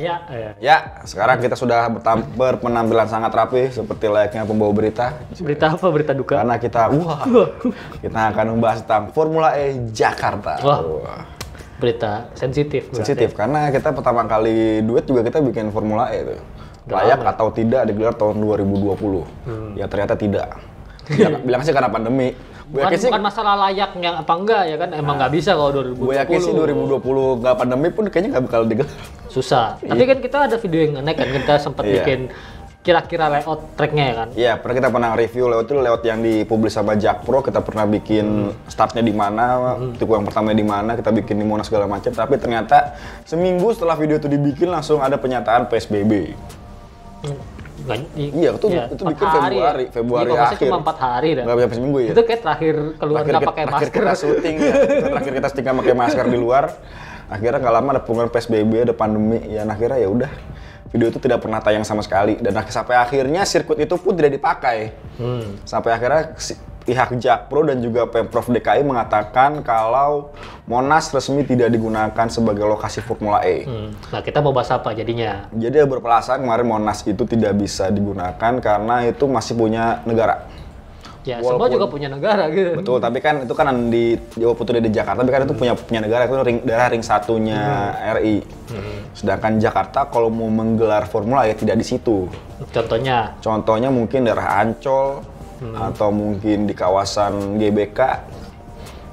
Ya. Ya, sekarang kita sudah berpenampilan sangat rapi seperti layaknya pembawa berita. Berita apa? Berita duka? Karena kita akan membahas tentang Formula E Jakarta. Wah. Berita sensitif. Sensitif karena kita pertama kali duet juga kita bikin Formula E itu. Layak atau tidak digelar tahun 2020. Ya ternyata tidak. Bilang sih karena pandemi. Bukan masalah layaknya apa enggak ya kan, emang nggak bisa kalau 2020. Gue yakin sih 2020 nggak pandemi pun kayaknya nggak bakal digelar. Susah. Tapi kan kita ada video yang naik kan, kita sempat bikin kira-kira layout tracknya ya kan. Iya, kita pernah review layout yang dipublish sama Jack Pro, kita pernah bikin startnya di mana, tipe yang pertama di mana, kita bikin di Monas segala macam. Tapi ternyata seminggu setelah video itu dibikin langsung ada pernyataan PSBB. Iya, itu bikin Februari akhir. Cuma 4 hari dah. Nggak sampai seminggu ya. Itu kayak terakhir keluar nggak pakai masker. Terakhir kita syuting ya. Terakhir kita syuting nggak pakai masker di luar. Akhirnya nggak lama ada pengumuman PSBB, ada pandemi. Ya akhirnya ya udah. Video itu tidak pernah tayang sama sekali dan sampai akhirnya sirkuit itu pun tidak dipakai. Sampai akhirnya pihak Jakpro dan juga Pemprov DKI mengatakan kalau Monas resmi tidak digunakan sebagai lokasi Formula E. Nah, kita mau bahas apa jadinya? Jadi ada beberapa alasan kemarin Monas itu tidak bisa digunakan karena itu masih punya negara. Ya, semua juga punya negara gitu. Betul, tapi kan itu kan di Jawa di Jakarta, tapi kan itu punya negara, itu daerah ring satunya RI. Sedangkan Jakarta kalau mau menggelar Formula ya tidak di situ. Contohnya mungkin daerah Ancol atau mungkin di kawasan GBK,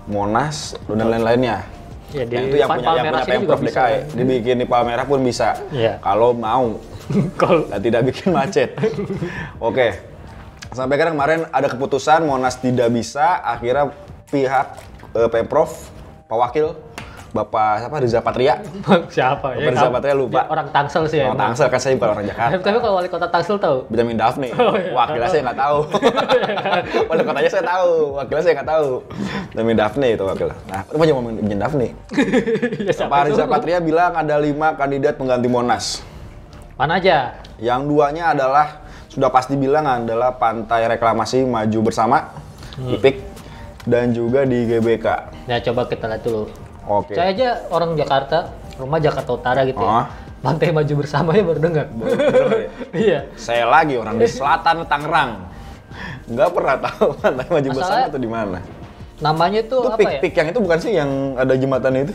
Monas dan lain-lainnya. Ya, itu yang punya Pemprov DKI. Dibikin di Palmerah pun bisa. Kalau mau. Dan tidak bikin macet. Oke. Sampai kemarin ada keputusan Monas tidak bisa, akhirnya pihak Pemprov, Pak Wakil, Bapak Riza Patria. Siapa? Bapak Riza Patria lupa. Ya, orang Tangsel sih ya. Orang Tangsel kan, saya bukan orang Jakarta. Tapi kalau wali kota Tangsel tahu? Benjamin Daphne. Wakilnya saya nggak tahu. Wali kotanya saya tahu, wakilnya saya nggak tahu. Benjamin Daphne itu wakil. Nah, apa aja ngomongin Benjamin Daphne? Pak Riza Patria bilang ada 5 kandidat pengganti Monas. Mana aja? Yang 2-nya adalah sudah pasti bilang adalah Pantai Reklamasi Maju Bersama, IPIK, dan juga di GBK. Nah, coba kita lihat dulu. Oke. Saya aja orang Jakarta, rumah Jakarta Utara gitu ya. Pantai Maju Bersama ya baru dengar. Iya. Saya lagi orang di selatan Tangerang. Nggak pernah tahu Pantai Maju Bersama itu di mana. Namanya tuh apa ya? PIK yang itu bukan sih yang ada jembatan itu?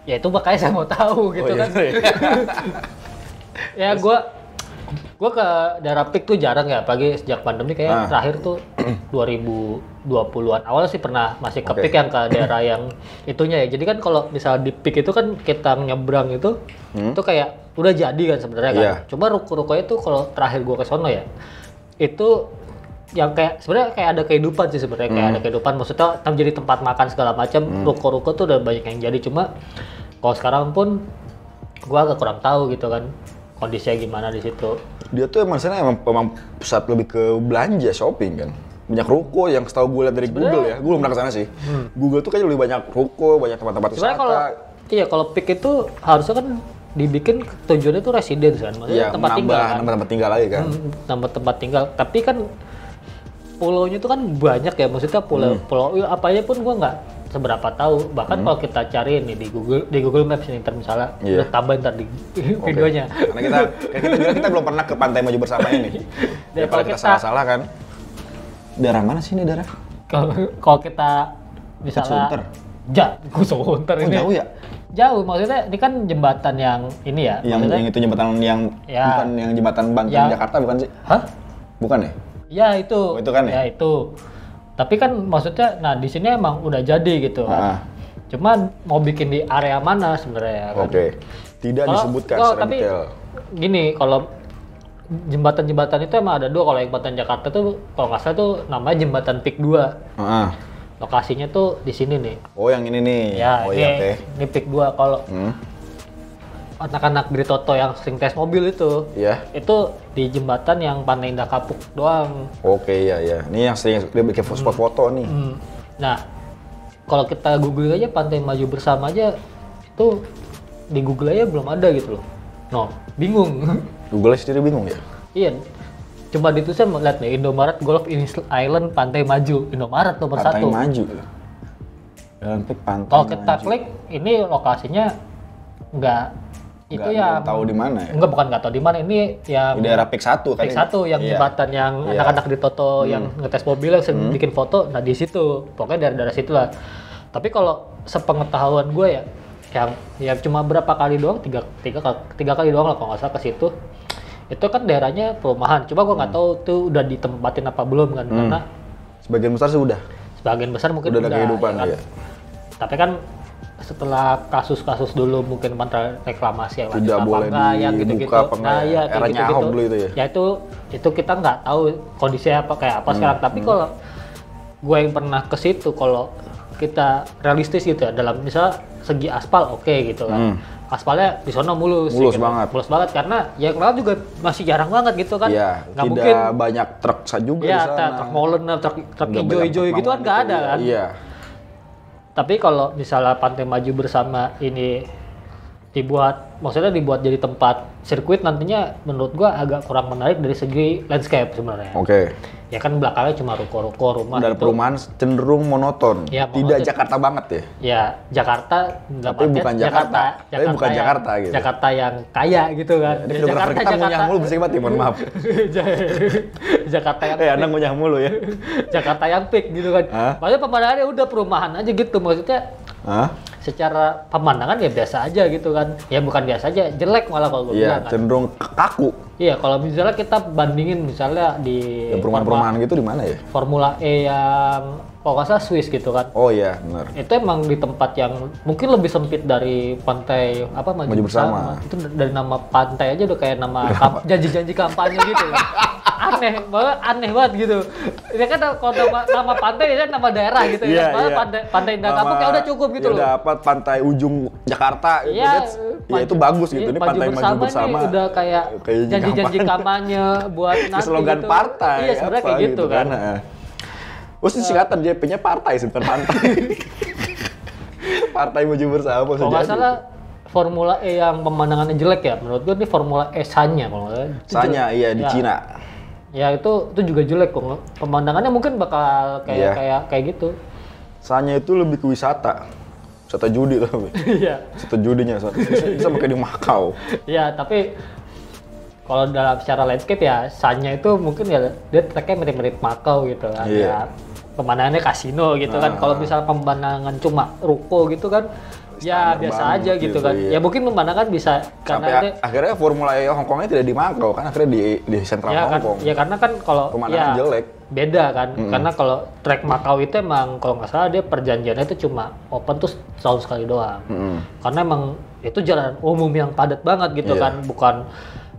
Ya itu makanya saya mau tahu gitu kan. Ya gue ke daerah PIK tuh jarang ya, apalagi sejak pandemi kayak terakhir tuh 2020-an awal sih pernah masih ke PIK yang ke daerah yang itunya ya. Jadi kan kalau misalnya di PIK itu kan kita nyebrang itu kayak udah jadi kan sebenarnya kan. Cuma ruko-rukonya tuh kalau terakhir gue ke sono ya itu yang kayak sebenarnya kayak ada kehidupan sih sebenarnya, kayak ada kehidupan, maksudnya jadi tempat makan segala macam. Ruko-ruko tuh udah banyak yang jadi, cuma kalau sekarang pun gue agak kurang tahu gitu kan kondisinya gimana di situ. Dia tuh emang sana emang pusat lebih ke belanja, shopping kan. Banyak ruko yang setahu gue lihat dari Google ya. Gue belum pernah ke sana sih. Google tuh kayaknya lebih banyak ruko, banyak tempat-tempat wisata. Kalau PIK itu harusnya kan dibikin tujuannya tuh residence kan, maksudnya tempat tinggal kan. Tempat tinggal lagi kan. Tempat tinggal. Tapi kan pulaunya tuh kan banyak ya, maksudnya pulau apanya pun gue nggak seberapa tahu. Bahkan kalau kita cari nih di Google Maps ini misalnya udah tambahin ntar di videonya. Karena kita belum pernah ke Pantai Maju Bersama ini. Ya, kalau kita salah-salah kan. Daerah mana sih ini daerah? Kalau kita misalnya Sunter ini. Jauh ya? Jauh, maksudnya ini kan jembatan yang ini ya. Yang itu jembatan yang bukan yang jembatan Banten Jakarta bukan sih? Hah? Bukan ya? Ya itu. Oh, itu kan ya? Ya itu. Tapi kan maksudnya, nah di sini emang udah jadi gitu kan. Cuman mau bikin di area mana sebenarnya kan. Oke. Tidak disebutkan secara tapi detail. Gini, kalau jembatan-jembatan itu emang ada 2. Kalau yang jembatan Jakarta tuh kalau nggak salah tuh namanya jembatan PIK 2. Lokasinya tuh di sini nih. Oh, yang ini nih. Ya, ini PIK 2. Kalau anak-anak Britoto yang sering tes mobil itu, itu di jembatan yang Pantai Indah Kapuk doang. Oke, iya. Ini yang sering dia bikin foto nih. Nah, kalau kita Google aja Pantai Maju Bersama aja, itu di Google aja belum ada gitu loh. No, bingung. Google sendiri bingung ya? Iya. Coba ditulisnya lihat nih, Indomaret Golf Island Pantai Maju. Indomaret nomor 1. Pantai Maju. Dalam PIK Pantai Kalau kita klik, ini lokasinya nggak itu ya tahu di mana ya? Enggak, bukan nggak tahu di mana. Ini yang di daerah PIK 1 kan. PIK 1 yang jembatan yang anak-anak di Toto yang ngetes mobil yang bikin foto. Nah di situ, pokoknya dari situ lah. Tapi kalau sepengetahuan gue ya, yang cuma berapa kali doang, tiga kali doang lah kalau nggak salah ke situ. Itu kan daerahnya perumahan. Coba gue nggak tahu tuh udah ditempatin apa belum kan? Karena sebagian besar sih udah. Sebagian besar mungkin udah ada kehidupan ya kan? Tapi kan setelah kasus-kasus dulu mungkin pantai reklamasi yang tidak boleh yang gitu-gitu. Nah, ya kayak gitu-gitu. Dulu itu ya. Ya itu kita nggak tahu kondisinya apa kayak apa sekarang. Tapi kalau gue yang pernah ke situ, kalau kita realistis gitu ya, dalam misal segi aspal oke gitu kan. Aspalnya di sana mulus gitu. Banget. Mulus banget karena ya lewat juga masih jarang banget gitu kan. Iya, nggak tidak mungkin banyak truk juga di sana. Iya, truk molen, truk hijau-hijau gitu kan nggak ada kan. Iya. Tapi kalau misalnya Pantai Maju Bersama ini dibuat jadi tempat sirkuit, nantinya menurut gua agak kurang menarik dari segi landscape sebenarnya. Oke. Ya kan belakangnya cuma ruko-ruko rumah. Dan perumahan cenderung monoton. Ya, tidak Jakarta banget ya. Ya Jakarta. Tapi bukan Jakarta. Tapi bukan Jakarta gitu. Jakarta yang kaya gitu kan. Ini videografer kita ngunyah mulu, bersih banget ya, mohon maaf. Jakarta yang anak ngunyah mulu ya. Jakarta yang peak gitu kan. Maksudnya pemandangannya udah perumahan aja gitu, maksudnya. Secara pemandangan ya biasa aja gitu kan. Ya bukan biasa aja, jelek malah kalau gue bilang kan. Cenderung kaku. Iya, kalau misalnya kita bandingin misalnya di perumahan-perumahan gitu di mana ya? Formula E yang kalau nggak salah Swiss gitu kan. Oh iya, benar. Itu emang di tempat yang mungkin lebih sempit dari pantai Maju Bersama. Itu dari nama pantai aja udah kayak nama janji-janji kampanye gitu. Aneh banget gitu. Ini kan kalau nama pantai ya nama daerah gitu ya. Pantai Indah Kapuk ya udah cukup gitu loh. Ya dapat pantai ujung Jakarta gitu. Ya itu bagus gitu. Ini Pantai Maju Bersama. Ini udah kayak janji kampanye buat nanti slogan gitu. partai. Iya sebenarnya kayak gitu kan. Oh singkatan JP-nya partai sih, bukan pantai. Partai Maju Bersama. Kalau nggak salah Formula E yang pemandangannya jelek ya, menurut gue ini Formula E Sanya kalau nggak salah. Sanya iya di Cina. Ya itu juga jelek kok. Pemandangannya mungkin bakal kayak gitu. Sanya itu lebih ke wisata judi tuh. Iya. Wisata judinya bisa pakai di Makau. Iya, tapi kalau dalam secara landscape ya Sanya itu mungkin ya dia tracknya mirip-mirip Makau gitu kan. Ya pemandangannya kasino gitu kan. Kalau misalnya pemandangan cuma ruko gitu kan, ya biasa aja gitu kan. Ya mungkin pemandangan bisa karena akhirnya Formula E Hongkongnya tidak di Makau kan, akhirnya di sentral Hongkong. Ya karena kan kalau pemandangan jelek. Beda kan, karena kalau track Makau itu emang kalau nggak salah dia perjanjiannya itu cuma open tuh setahun sekali doang. Karena emang itu jalan umum yang padat banget gitu kan,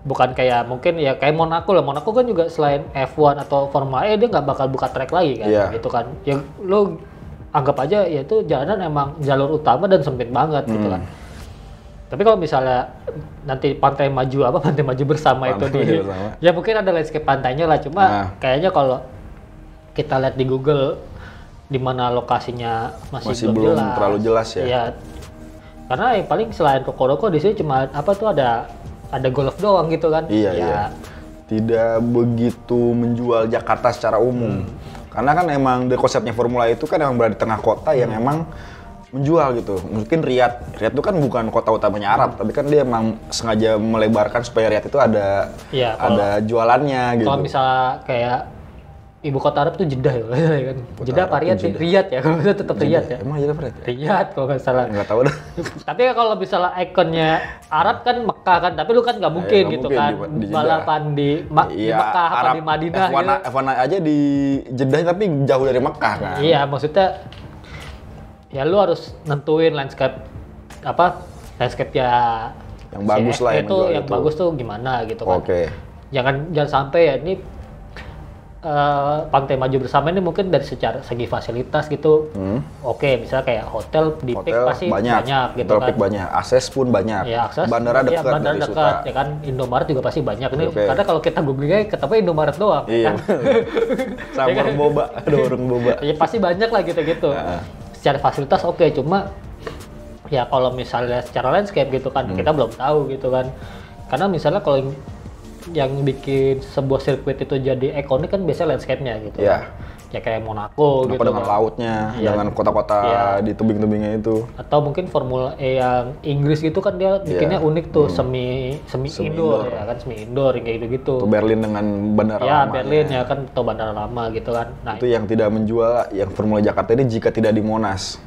bukan kayak mungkin ya kayak Monaco lah. Monaco kan juga selain F1 atau Formula E dia nggak bakal buka track lagi kan, gitu kan. Ya lo anggap aja ya itu jalanan emang jalur utama dan sempit banget gitu kan. Tapi kalau misalnya nanti Pantai Maju Bersama itu ya mungkin ada landscape pantainya lah, cuma kayaknya kalau kita lihat di Google di mana lokasinya masih belum terlalu jelas ya. Ya karena yang paling selain ruko-ruko di sini cuma ada golf doang gitu kan. Iya. Tidak begitu menjual Jakarta secara umum. Karena kan emang dari konsepnya Formula itu kan emang berada di tengah kota yang emang menjual gitu. Mungkin Riyadh itu kan bukan kota utamanya Arab, tapi kan dia emang sengaja melebarkan supaya Riyadh itu ada jualannya gitu. Kalau misalnya kayak ibu kota Arab tuh Jeddah ya kan. Jeddah apa Riyadh? Riyadh ya, kalau misalnya tetap Riyadh ya. Emang Jeddah apa Riyadh? Riyadh kalau nggak salah. Nggak tahu dah. Tapi kalau misalnya ikonnya Arab kan Mekah kan, tapi lu kan nggak mungkin gitu kan. Balapan di Mekah apa di Madinah gitu. F1 aja di Jeddah tapi jauh dari Mekah kan. Iya, maksudnya ya lu harus nentuin landscape ya yang bagus lah itu yang bagus tuh gimana gitu kan. Jangan sampai ya ini Pantai Maju Bersama ini mungkin dari segi fasilitas gitu. Misalnya kayak hotel di PIK pasti banyak gitu kan. Banyak, akses pun banyak. Ya, akses bandara dekat, ya kan. Indomaret juga pasti banyak ini. Karena kalau kita googling ketemu Indomaret doang. Iya. Sama warung boba, ada warung boba. Ya pasti banyak lah gitu-gitu. Secara fasilitas cuma ya kalau misalnya secara landscape gitu kan kita belum tahu gitu kan. Karena misalnya kalau yang bikin sebuah sirkuit itu jadi ikonik kan biasanya landscape-nya gitu. Iya. ya kayak Monaco gitu dengan kan. lautnya, dengan kota-kota di tebing-tebingnya itu. Atau mungkin Formula E yang Inggris gitu kan dia bikinnya unik tuh, semi indoor ya kan, semi indoor kayak gitu. Atau Berlin dengan bandara ya, lama. Berlin ya kan, atau bandara lama gitu kan. Nah, itu yang tidak menjual yang Formula Jakarta ini jika tidak di Monas.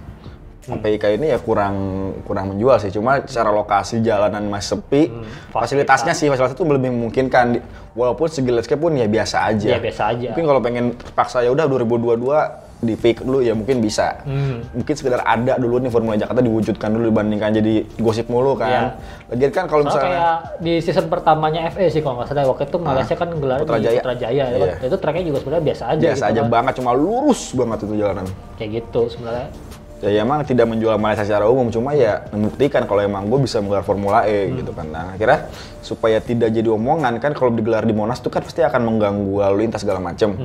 PIK ini ya kurang menjual sih, cuma secara lokasi jalanan masih sepi, fasilitasnya itu lebih memungkinkan, walaupun segi landscape pun ya biasa aja. Ya biasa aja. Mungkin kalau pengen terpaksa ya udah 2022 di pick dulu ya mungkin bisa. Mungkin sekedar ada dulu nih Formula Jakarta diwujudkan dulu dibandingkan jadi gosip mulu kan. Lagian kan kalau misalnya kayak di season pertamanya FA sih kalau nggak salah, waktu itu Malaysia kan gelar di Putrajaya ya kan. Itu tracknya juga sebenarnya biasa aja. Biasa aja kan. Banget, cuma lurus banget itu jalanan. Kayak gitu sebenarnya. Ya emang tidak menjual Malaysia secara umum, cuma ya membuktikan kalau emang gue bisa menggelar Formula E gitu kan. Nah akhirnya supaya tidak jadi omongan kan, kalau digelar di Monas tuh kan pasti akan mengganggu lalu lintas segala macam.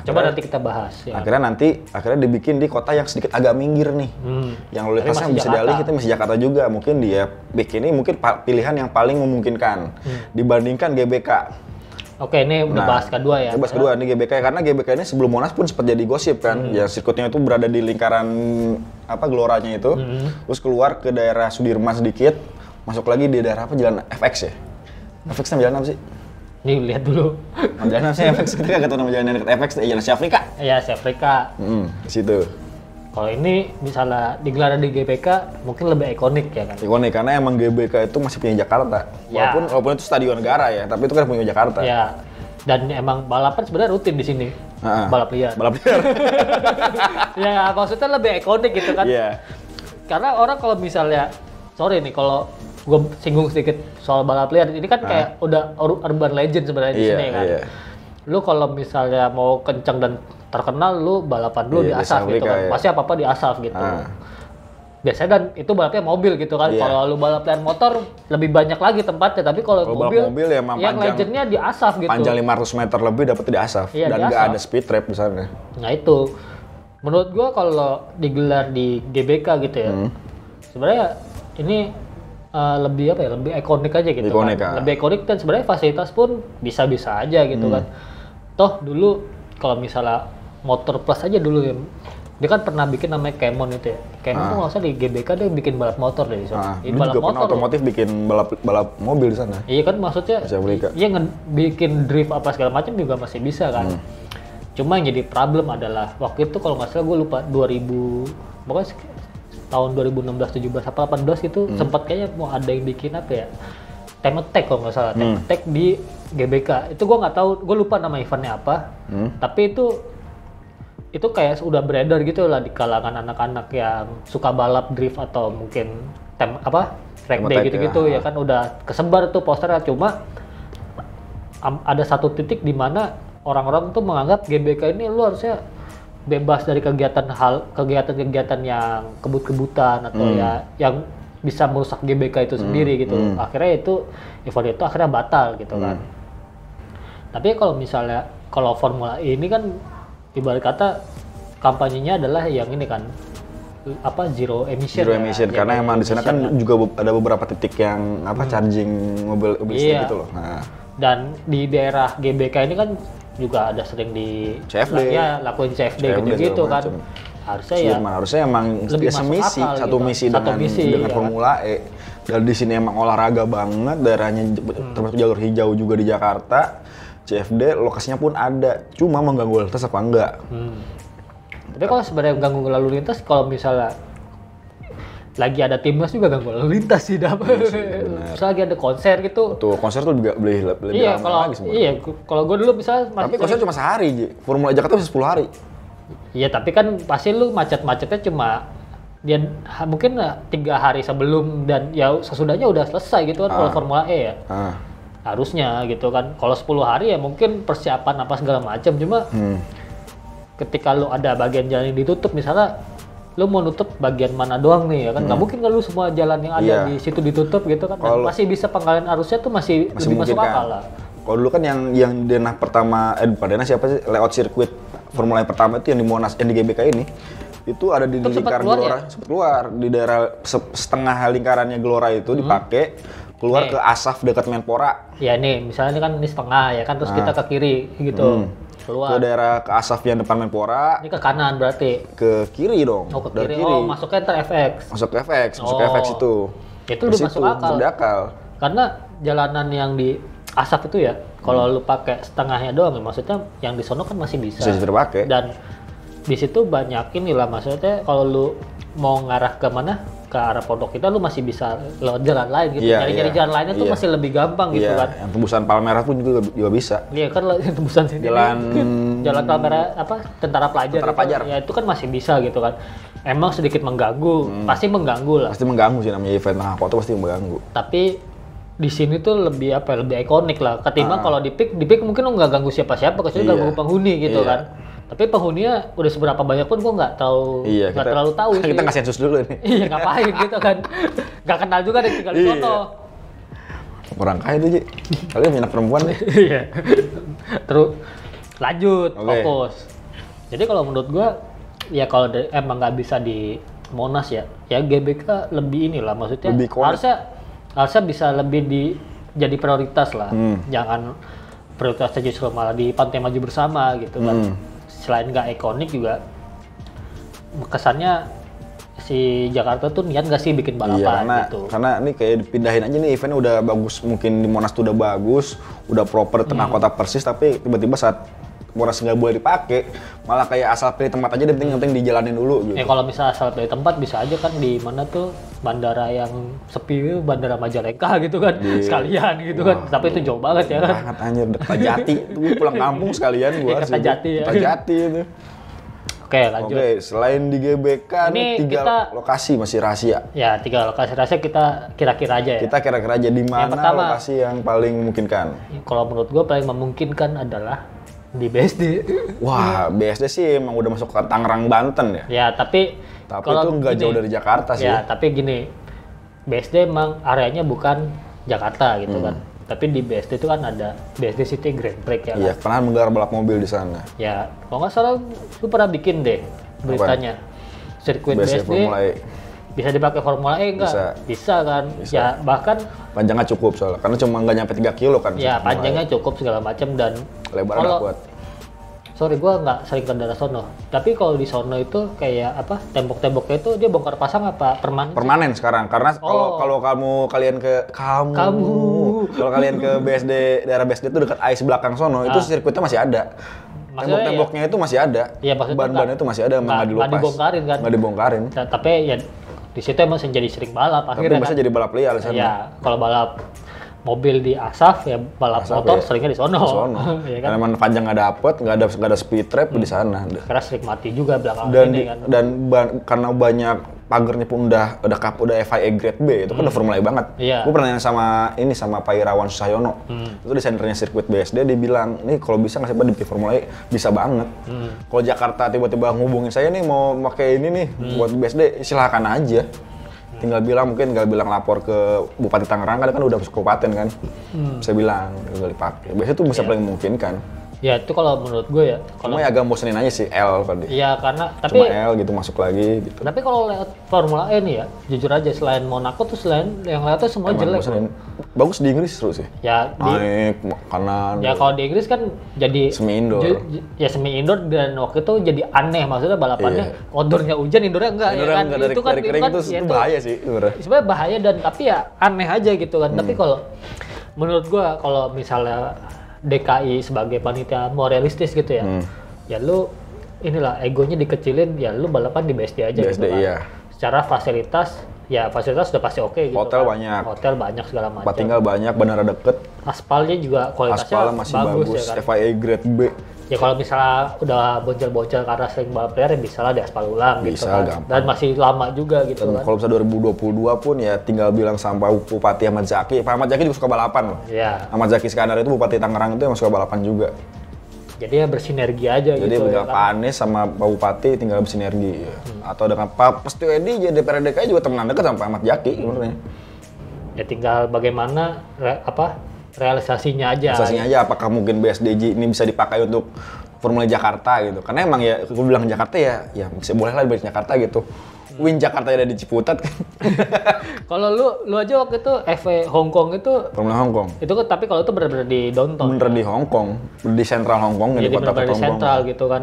Coba nanti kita bahas ya. Akhirnya dibikin di kota yang sedikit agak minggir nih. Yang lalu lintasnya bisa dialih, kita masih Jakarta juga. Mungkin dia bikin ini mungkin pilihan yang paling memungkinkan dibandingkan GBK. Oke, ini udah bahas kedua ya. Bahas kedua, ini GBK, karena GBK ini sebelum Monas pun sempat jadi gosip kan. Ya sirkuitnya itu berada di lingkaran Geloranya itu. Terus keluar ke daerah Sudirman sedikit, masuk lagi di daerah jalan FX ya. FX nama jalan apa sih? Nih lihat dulu. Nama jalan apa sih FX? Kita nggak tahu nama jalan yang dekat FX, jalan Asia Afrika. Iya, Asia Afrika. Di situ. Kalau ini misalnya digelar di GBK mungkin lebih ikonik ya kan? Ikonik karena emang GBK itu masih punya Jakarta. Walaupun itu stadion negara ya, tapi itu kan punya Jakarta. Ya. Dan emang balapan sebenarnya rutin di sini. Balap liar. Ya maksudnya lebih ikonik gitu kan? Iya. Karena orang kalau misalnya, sorry nih kalau gue singgung sedikit soal balap liar, ini kan kayak udah urban legend sebenarnya di sini kan. Lu kalau misalnya mau kencang dan terkenal, lu balapan dulu di asfalt gitu kan. Pasti apa-apa di asfalt gitu. Biasanya dan itu balapnya mobil gitu kan. Kalau lu balap liar motor lebih banyak lagi tempatnya, tapi kalau mobil ya yang legendnya di asfalt gitu. Panjang 500 meter lebih dapat di asfalt dan nggak ada speed trap di sana. Nah itu, menurut gua kalau digelar di GBK gitu ya, sebenarnya ini lebih lebih ikonik aja gitu kan. Lebih ikonik dan sebenarnya fasilitas pun bisa-bisa aja gitu kan. Toh dulu kalau misalnya motor plus aja dulu ya, dia kan pernah bikin namanya Camon itu ya. Camon tuh nggak usah di GBK dia bikin balap motor deh di sana. Balap juga motor otomotif bikin balap mobil di sana. Iya kan maksudnya, iya bikin drift apa segala macam juga masih bisa kan. Cuma yang jadi problem adalah waktu itu kalau nggak salah gue lupa 2000, pokoknya tahun 2016, 17, apa 18 gitu sempat kayaknya mau ada yang bikin apa ya, time attack kalau nggak salah, time attack di GBK. Itu gue nggak tahu, gue lupa nama eventnya apa. Tapi itu kayak udah beredar gitu lah di kalangan anak-anak yang suka balap drift atau mungkin track day gitu-gitu ya kan, udah kesebar tuh posternya. Cuma ada satu titik di mana orang-orang tuh menganggap GBK ini lu harusnya bebas dari kegiatan-kegiatan yang kebut-kebutan atau ya yang bisa merusak GBK itu sendiri gitu. Akhirnya event itu akhirnya batal gitu kan. Tapi kalau misalnya Formula E ini kan ibarat kata kampanyenya adalah yang ini kan zero emission. Zero emission ya, karena emang di sana kan juga ada beberapa titik yang charging mobil listrik gitu loh. Nah. Dan di daerah GBK ini kan juga ada sering di CFD. Lakuin CFD gitu kan. Harusnya emang lebih semisi, satu misi dengan Formula E. Dan di sini emang olahraga banget, daerahnya termasuk jalur hijau juga di Jakarta. CFD lokasinya pun ada, cuma mengganggu lalu lintas apa enggak? Tapi kalau sebenarnya mengganggu lalu lintas, kalau misalnya lagi ada timnas juga ganggu lalu lintas sih dapat. Terus lagi ada konser gitu. Tuh konser tuh juga lebih lama lagi sebenarnya. Iya, kalau gue dulu bisa tapi konser cuma sehari, Formula Jakarta bisa 10 hari. Iya, tapi kan pasti lu macet-macetnya cuma dia mungkin 3 hari sebelum dan ya sesudahnya udah selesai gitu kan kalau Formula E ya. Harusnya gitu kan. Kalau 10 hari ya mungkin persiapan apa segala macam, cuma ketika lu ada bagian jalan yang ditutup, misalnya lu mau nutup bagian mana doang nih ya kan, nggak mungkin kan lu semua jalan yang ada di situ ditutup gitu kan. Dan masih bisa pengalian arusnya tuh masih lebih masuk akal lah. Kalau dulu kan yang denah pertama, bukan denah siapa sih, layout sirkuit Formula yang pertama itu yang di Monas, yang di GBK ini, itu ada di lingkaran Gelora, sempat keluar di daerah setengah lingkarannya Gelora itu dipakai keluar ke asaf dekat Menpora. Ya nih, misalnya ini kan ini setengah ya kan, terus kita ke kiri gitu. ke daerah ke Asaf yang depan Menpora. Ini ke kanan berarti. Ke kiri dong. Oh, ke kiri. Oh, masuknya ntar FX. Masuk ke FX itu. Itu udah masuk akal. Masuk akal. Karena jalanan yang di Asaf itu ya, kalau lu pakai setengahnya doang, maksudnya yang di sono kan masih bisa. Bisa dipakai. Dan di situ banyak inilah, maksudnya kalau lu mau ngarah ke mana? Ke arah pondok kita lu masih bisa lewat jalan lain gitu. Nyari-nyari jalan lainnya tuh masih lebih gampang gitu kan. Yang tembusan Palmerah pun juga bisa. Iya kan tembusan sini. Jalan Palmerah apa? Tentara Pelajar. Ya itu kan masih bisa gitu kan. Emang sedikit mengganggu, pasti mengganggu lah. Pasti mengganggu sih, namanya event tengah kota pasti mengganggu. Tapi di sini tuh lebih lebih ikonik lah. Ketimbang kalau di PIK mungkin lu nggak ganggu siapa-siapa, kecuali ganggu penghuni gitu kan. Tapi penghuninya udah seberapa banyak pun gua nggak terlalu tahu sih. Kita nggak sensus dulu nih. Iya, ngapain gitu kan. Nggak kenal juga deh tinggal di sono. Orang kaya tuh, Ji. Kalian minat perempuan nih. Iya. Terus lanjut, fokus. Jadi kalau menurut gua, ya kalau emang nggak bisa di Monas ya GBK lebih inilah, maksudnya harusnya bisa lebih jadi prioritas lah. Jangan prioritasnya justru malah di Pantai Maju Bersama gitu kan. Selain nggak ikonik juga kesannya si Jakarta tuh niat nggak sih bikin balapan gitu. Karena ini kayak dipindahin aja nih, eventnya udah bagus, mungkin di Monas tuh udah bagus, udah proper tengah kota persis, tapi tiba-tiba saat Monas nggak boleh dipakai, malah kayak asal pilih tempat aja, penting dijalanin dulu gitu. Kalau misalnya asal pilih tempat bisa aja kan di mana tuh bandara yang sepi, bandara Majalengka gitu kan, sekalian gitu kan. Tapi itu jauh banget ya kan. Banget anjir, Kertajati tuh pulang kampung sekalian gua. Kertajati ya. Kertajati itu. Oke, lanjut. Oke, selain di GBK ini 3 lokasi masih rahasia. Ya, 3 lokasi rahasia kita kira-kira aja ya. Kita kira-kira aja di mana lokasi yang paling memungkinkan. Kalau menurut gua paling memungkinkan adalah di BSD. Wah, BSD sih emang udah masuk ke Tangerang, Banten ya. Ya, tapi itu nggak jauh dari Jakarta sih. Ya, tapi gini, BSD emang areanya bukan Jakarta gitu kan. Tapi di BSD itu kan ada BSD City Grand Prix ya. Iya, pernah menggelar balap mobil di sana. Ya, kalau nggak salah lu pernah bikin deh beritanya. Sirkuit BSD bisa dipakai Formula E nggak? Bisa kan? Bisa. Ya, bahkan panjangnya cukup soalnya, karena cuma nggak nyampe 3 kilo kan. Ya, panjangnya cukup segala macam dan lebarnya kuat. Sorry, gua nggak sering ke daerah sono. Tapi kalau di sono itu kayak apa? Tembok-temboknya itu dia bongkar pasang apa permanen? Permanen sekarang, karena kalau kalian ke BSD, daerah BSD itu dekat AIS belakang sono, itu sirkuitnya masih ada. Tembok-temboknya itu masih ada. Iya, ban-ban itu masih ada, nggak dilepas. Nggak dibongkarin kan? Nggak dibongkarin. Tapi ya di situ emang jadi sering balap akhirnya. Tapi bisa jadi balap liar di sana. Iya, kalau balap mobil di Asaf ya balap motor seringnya di sono. Ya kan? Karena emang panjang nggak ada speed trap di sana. Karena sering mati juga belakangan ini kan. Karena banyak pagernya pun udah FIA Grade B, itu kan udah Formula E banget. Iya. Gue pernah nanya sama Pak Irawan Susahyono. Itu desainernya sirkuit BSD, dia bilang, "Nih kalau bisa nggak sih Pak dibikin Formula E?" Bisa banget. Kalau Jakarta tiba-tiba ngubungin saya nih mau pakai ini nih buat BSD, silahkan aja. Tinggal bilang lapor ke Bupati Tangerang, kan udah masuk kabupaten kan. Saya bilang tinggal dipakai. Biasanya itu bisa paling memungkinkan. Ya itu kalau menurut gue ya. Cuma ya agak bosenin aja sih L tadi. Iya karena tapi cuma L gitu masuk lagi gitu. Tapi kalau lewat Formula E nih ya, jujur aja selain Monaco tuh selain yang lain tuh semua jelek. Bagus di Inggris seru sih. Ya naik kanan. Ya kalau di Inggris kan jadi semi indoor. Ya semi indoor dan waktu itu jadi aneh, maksudnya balapannya outdoornya hujan, indoornya enggak ya kan. Itu kan itu bahaya sih sebenarnya. Sebenarnya bahaya dan tapi ya aneh aja gitu kan. Tapi kalau menurut gua kalau misalnya DKI sebagai panitia mau realistis gitu ya, ya lu inilah egonya dikecilin, ya lu balapan di BSD aja BSD, gitu kan. Iya. Secara fasilitas sudah pasti oke gitu. Hotel kan. banyak. Hotel banyak segala macam. Tempat tinggal banyak, bandara deket. Aspalnya juga kualitasnya masih bagus ya kan. FIA Grade B. Ya kalau misalnya udah bocor-bocor karena sering balap liar ya bisa lah diaspal ulang gitu kan. Gampang. Dan masih lama juga gitu kan. Kalau misalnya 2022 pun ya tinggal bilang sama Bupati Ahmad Zaki. Pak Ahmad Zaki juga suka balapan loh. Iya. Ahmad Zaki Iskandar itu Bupati Tangerang itu yang suka balapan juga. Jadi ya bersinergi aja gitu. Jadi tinggal Pak Anies sama Pak Bupati tinggal bersinergi. Atau dengan Pak Pestiwedi jadi DPRD DKI juga temenan dekat sama Pak Ahmad Zaki sebenarnya. Ya tinggal bagaimana realisasinya aja. Realisasinya aja apakah mungkin BSDJ ini bisa dipakai untuk Formula Jakarta gitu. Karena emang ya, aku bilang Jakarta ya bisa boleh lah di Jakarta gitu. Win Jakarta ada di Ciputat kan. Kalau lu aja waktu itu FV Hong Kong itu Formula Hong Kong. itu kan, tapi kalau itu benar-benar di downtown. Bener di Hong Kong, di sentral Hong Kong, Jadi di kota benar-benar di Hong Kong. sentral gitu kan.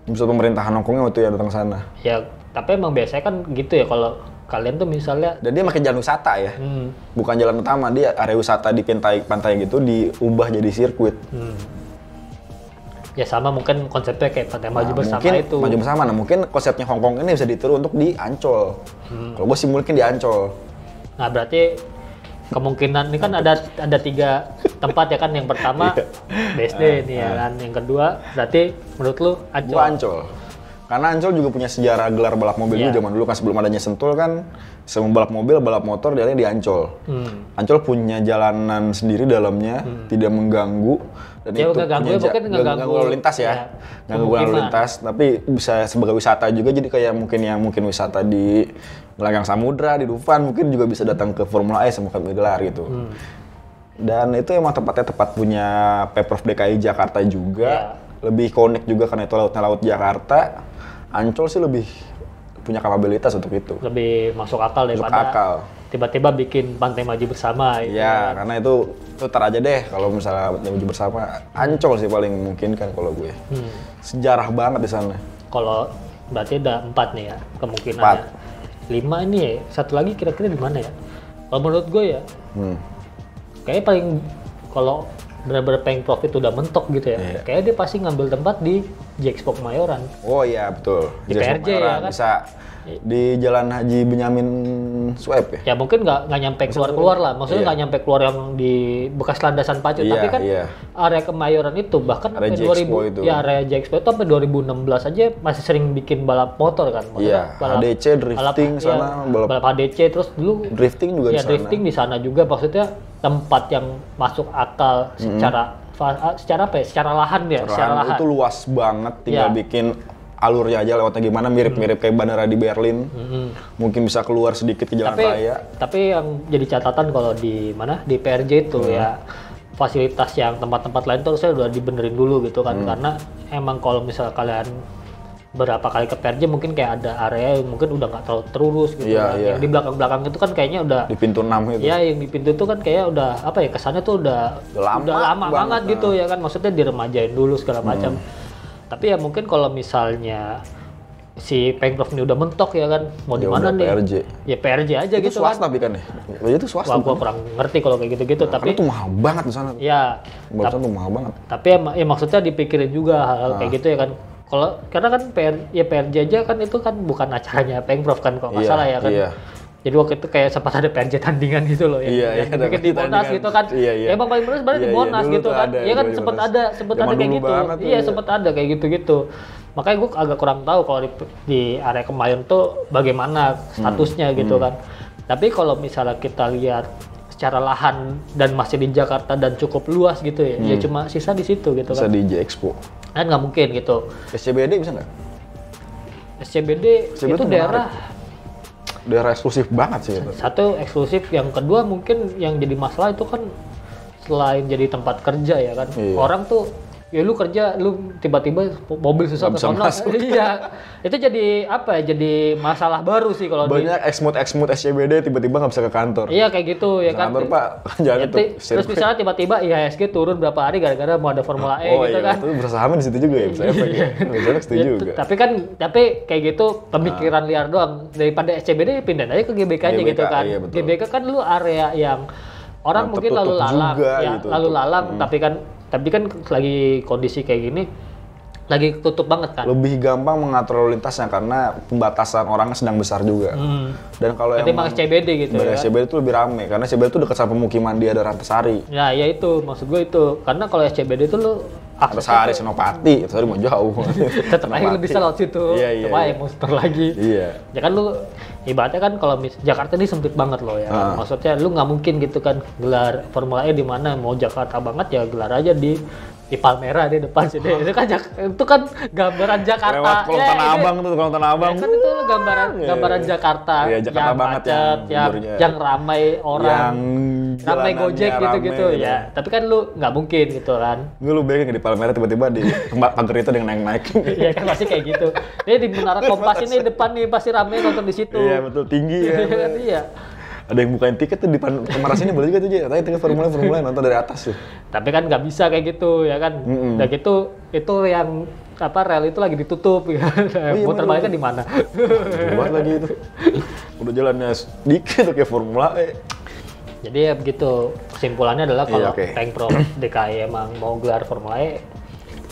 Pusat pemerintahan Hong Kongnya waktu yang datang ke sana. Ya, tapi emang biasanya kan gitu ya kalau kalian tuh misalnya Dan dia makin jalan wisata ya, bukan jalan utama. Dia area wisata di pantai gitu diubah jadi sirkuit. Ya sama mungkin konsepnya kayak Pantai Maju Bersama mungkin itu. Maju bersama. Nah mungkin konsepnya Hong Kong ini bisa ditiru untuk di Ancol. Kalau gue sih mungkin di Ancol. Nah berarti kemungkinan ini kan ada 3 tempat ya kan. Yang pertama BSD nih ya kan. Yang kedua berarti menurut lu Ancol. Gua Ancol. Karena Ancol juga punya sejarah gelar balap mobil dulu zaman dulu kan, sebelum adanya Sentul kan. Semua balap mobil, balap motor dia di Ancol. Ancol punya jalanan sendiri dalamnya, tidak mengganggu. Dan Ya, itu punya ganggu lalu lintas ya. Ganggu lalu lintas, tapi bisa sebagai wisata juga. Jadi kayak mungkin wisata di Gelanggang Samudra, di Dufan mungkin juga bisa datang ke Formula E sama kami gelar gitu. Dan itu emang tempatnya tepat punya Pemprov DKI Jakarta juga. Lebih connect juga karena itu lautnya laut Jakarta. Ancol sih lebih punya kapabilitas untuk itu. Lebih masuk akal daripada tiba-tiba bikin Pantai Maju Bersama gitu. Ya, karena itu tar aja deh kalau misalnya Pantai Maju Bersama. Ancol sih paling mungkin kan kalau gue. Sejarah banget di sana. Kalau berarti ada 4 nih ya kemungkinannya. 5 ini ya, satu lagi kira-kira di mana ya? Kalau menurut gue ya, kayaknya paling kalau benar-benar pengen profit udah mentok gitu ya, kayaknya dia pasti ngambil tempat di J-Expo Kemayoran. Oh iya betul. Di PRJ ya kan? Bisa di Jalan Haji Benyamin Sueb ya? Ya mungkin nggak nyampe keluar lah, maksudnya nggak nyampe keluar yang di bekas landasan pacu, tapi kan area Kemayoran itu bahkan area sampai 2000 itu. Ya area J-Expo itu sampai 2016 aja masih sering bikin balap motor kan. Iya, HDC drifting sana, balap HDC terus dulu drifting juga di sana. Drifting di sana juga, maksudnya tempat yang masuk akal secara apa ya? Secara lahan ya, secara lahan. Itu luas banget, tinggal bikin alurnya aja lewatnya gimana, mirip-mirip kayak bandara di Berlin. Mungkin bisa keluar sedikit ke jalan raya. Tapi yang jadi catatan kalau di mana di PRJ itu ya fasilitas yang tempat-tempat lain tuh harusnya udah dibenerin dulu gitu kan, karena emang kalau misal kalian berapa kali ke PRJ mungkin kayak ada area yang mungkin udah nggak terlalu terurus gitu kan. Yang di belakang-belakang itu kan kayaknya udah di pintu 6 itu. Ya, yang di pintu itu kan kayak udah apa ya, kesannya tuh udah lama banget gitu ya kan, maksudnya diremajain dulu segala macam. Tapi ya mungkin kalau misalnya si Pemprov ini udah mentok ya kan, mau di mana nih? PRJ. Ya PRJ aja itu gitu swasta kan. Itu swasta kan ya? Itu swasta. Wah, gua kurang ngerti kalau kayak gitu-gitu, tapi itu mahal banget di sana. Ya, tuh mahal banget. Tapi ya maksudnya dipikirin juga hal-hal kayak gitu ya kan. Kalau karena kan PRJ aja kan itu kan bukan acaranya Pemprov kan kalau nggak salah ya kan. Jadi waktu itu kayak sempat ada PRJ tandingan gitu loh ya. Yang bikin di Monas gitu kan. Ya emang paling bener sebenarnya di Monas gitu kan. Iya kan sempat ada kayak gitu. Iya sempat ada kayak gitu-gitu. Makanya gue agak kurang tahu kalau di area Kemayoran tuh bagaimana statusnya gitu kan. Tapi kalau misalnya kita lihat secara lahan dan masih di Jakarta dan cukup luas gitu ya, ya cuma sisa di situ gitu kan. Bisa di J-Expo. Kan nggak mungkin gitu. SCBD bisa nggak? SCBD itu daerah eksklusif banget sih itu. Satu eksklusif, yang kedua mungkin yang jadi masalah itu kan selain jadi tempat kerja ya kan. Orang tuh ya lu kerja, lu tiba-tiba mobil susah ke sana. Iya. Itu jadi apa ya? Jadi masalah baru sih kalau banyak eksmut SCBD tiba-tiba nggak bisa ke kantor. Iya kayak gitu ya kan. Kantor Pak, jangan itu. Terus misalnya tiba-tiba IHSG turun berapa hari gara-gara mau ada Formula E gitu kan. Oh iya, itu bersama di situ juga ya, bisa efek ya. Bisa setuju juga. Tapi kayak gitu pemikiran liar doang. Daripada SCBD pindah aja ke GBK-nya gitu kan. Iya, GBK kan lu area yang orang mungkin lalu lalang ya, gitu, lalu lalang tapi kan lagi kondisi kayak gini lagi tutup banget kan. Lebih gampang mengatur lalu lintasnya karena pembatasan orangnya sedang besar juga. Dan kalau yang SCBD gitu ya. SCBD itu lebih rame karena SCBD itu dekat sama pemukiman dia ada Rantasari. Ya itu maksud gue itu. Karena kalau SCBD itu lu Rantasari, Senopati, itu mau jauh. Tetap aja lu bisa lewat situ. Tetap aja muter lagi. Iya. Ya kan lu ibaratnya kan kalau Jakarta ini sempit banget loh ya. Maksudnya lu nggak mungkin gitu kan gelar Formula E di mana, mau Jakarta banget ya gelar aja di di Palmera di depan sini. Itu kan gambaran Jakarta. Lewat kolong Tanah Abang tuh, kolong Tanah Abang. Kan itu gambaran Jakarta. Iya, Jakarta yang banget macet, yang ramai orang. Yang ramai Gojek gitu-gitu ya. Tapi kan lu nggak mungkin gitu kan. Lu bayangin di Palmera tiba-tiba di tempat kantor itu ada yang naik-naik. Iya kan pasti kayak gitu. Ini di Menara Kompas ini depan nih pasti ramai nonton di situ. Iya betul, tinggi ya. Iya. Ada yang bukain tiket tuh di kamar sini boleh juga tuh, Tapi tiket formula nonton dari atas tuh. Tapi kan nggak bisa kayak gitu ya kan. Udah gitu itu yang rel itu lagi ditutup ya. Muter baliknya di mana? Buat lagi itu. Udah jalannya sedikit tuh kayak Formula E. Jadi ya begitu. Kesimpulannya adalah kalau Pemprov DKI emang mau gelar Formula E,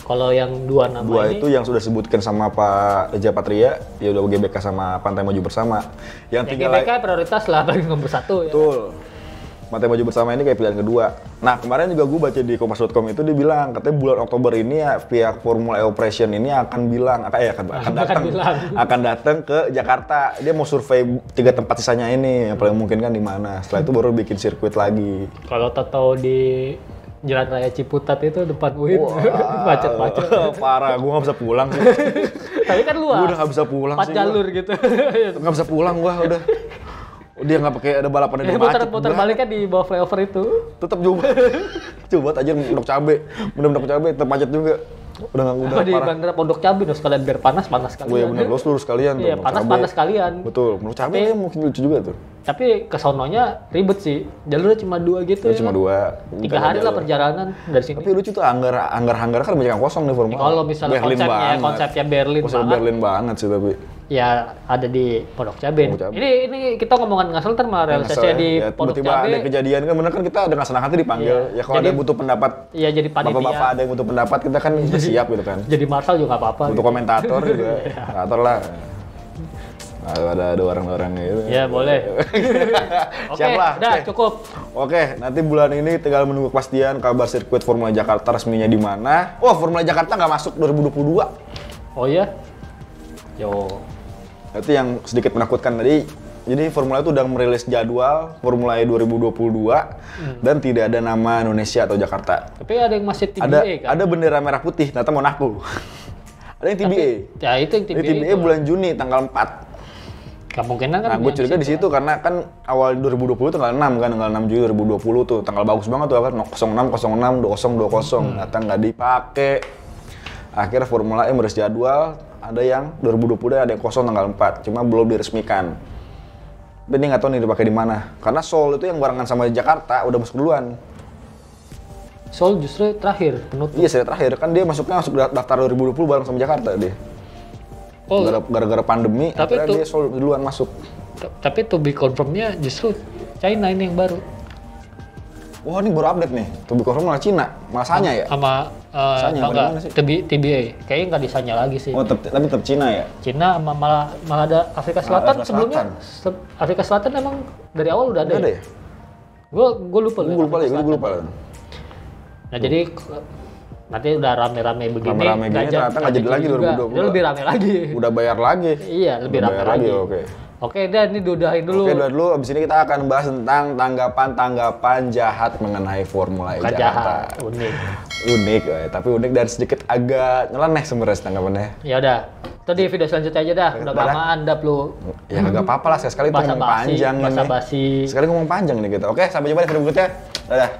kalau yang dua ini itu yang sudah disebutkan sama Pak Reza Patria, ya udah GBK sama Pantai Maju Bersama. Yang tinggal GBK prioritas lah bagi nomor 1 ya. Betul. Pantai Maju Bersama ini kayak pilihan kedua. Nah, kemarin juga gue baca di kompas.com itu dia bilang katanya bulan Oktober ini ya pihak Formula E Operation ini akan datang ke Jakarta. Dia mau survei 3 tempat sisanya ini yang paling mungkin kan di mana. Setelah itu baru bikin sirkuit lagi. Kalau tahu di Jalan Raya Ciputat itu depan UIN, macet-macet. Parah, gue nggak bisa pulang sih. Tapi kan luas. Gue udah nggak bisa pulang 4 jalur gitu. Nggak bisa pulang gue udah. Dia nggak pakai ada balapan di macet. Putar balik kan di bawah flyover itu. Tetap juga. Coba aja Pondok Cabe. Pondok Cabe tetap macet juga. Udah di bandara Pondok Cabe dong sekalian biar panas kalian. Iya benar, lurus sekalian. Iya, panas kalian. Betul, Pondok Cabe mungkin lucu juga tuh. Tapi kesononya ribet sih. Jalurnya cuma 2 gitu ya. Cuma 2. 3 hari lah perjalanan dari sini. Tapi lucu tuh hanggar kan banyak yang kosong nih Formula. Kalau misalnya konsepnya Berlin banget sih tapi. Ya ada di Pondok Cabe. Ini kita ngomongan ngasal ntar malah realisasinya di Pondok Cabe. Tiba-tiba ada kejadian kan bener kan kita dengan senang hati dipanggil. Ya kalau ada yang butuh pendapat. Iya jadi panitia. Bapak-bapak ada yang butuh pendapat kita kan siap gitu kan. Jadi marshal juga nggak apa-apa. Untuk komentator juga. Komentator lah. Ada orang-orang gitu. Ya boleh. Oke, udah cukup. Oke, nanti bulan ini tinggal menunggu kepastian kabar sirkuit Formula Jakarta resminya di mana. Oh, Formula Jakarta nggak masuk 2022. Oh iya? Yo. Itu yang sedikit menakutkan tadi. Jadi Formula itu udah merilis jadwal Formula E 2022 dan tidak ada nama Indonesia atau Jakarta. Tapi ada yang masih TBA kan? Ada bendera merah putih, ternyata Monaco. Ada yang TBA. Ya itu yang TBA. TBA bulan Juni tanggal 4. Kemungkinan kan. Nah, gue curiga di situ karena kan awal 2020 tanggal 6 kan, tanggal 6 Juli 2020 tuh. Tanggal bagus banget tuh kan, 06, 2020. Ternyata nggak dipakai. Akhirnya Formula E merilis jadwal, ada yang 2020 ada yang kosong tanggal 4, cuma belum diresmikan. Tapi ini nggak tahu nih dipakai di mana. Karena Seoul itu yang barengan sama Jakarta udah masuk duluan. Seoul justru terakhir penutup. Iya, saya terakhir kan dia masuk daftar 2020 bareng sama Jakarta dia. Oh, gara-gara pandemi, akhirnya dia Seoul duluan masuk. Tapi to be confirm-nya justru China ini yang baru. Wah, ini baru update nih. To be confirm malah Cina, malah Sanya ya? Sama TBA, kayaknya nggak di Sanya lagi sih. Oh, tapi tetap Cina ya? Cina malah ada Afrika Selatan sebelumnya. Afrika Selatan emang dari awal udah ada ya? Gue lupa. Gue lupa. Nah, jadi nanti udah rame-rame begini, ternyata nggak jadi lagi 2020. Udah lebih rame lagi. Udah bayar lagi. Iya, lebih rame lagi. Oke, dan ini dudahin dulu. Oke, udah dulu. Abis ini kita akan bahas tentang tanggapan jahat mengenai Formula E Jakarta. Unik, tapi unik dan sedikit agak nyeleneh sebenarnya tanggapannya. Ya udah, itu di video selanjutnya aja dah. Udah kelamaan dah lu. Ya nggak apa-apa lah, sekali-sekali ngomong panjang. Basa-basi. Sekali ngomong panjang nih kita. Oke, sampai jumpa di video berikutnya. Dadah.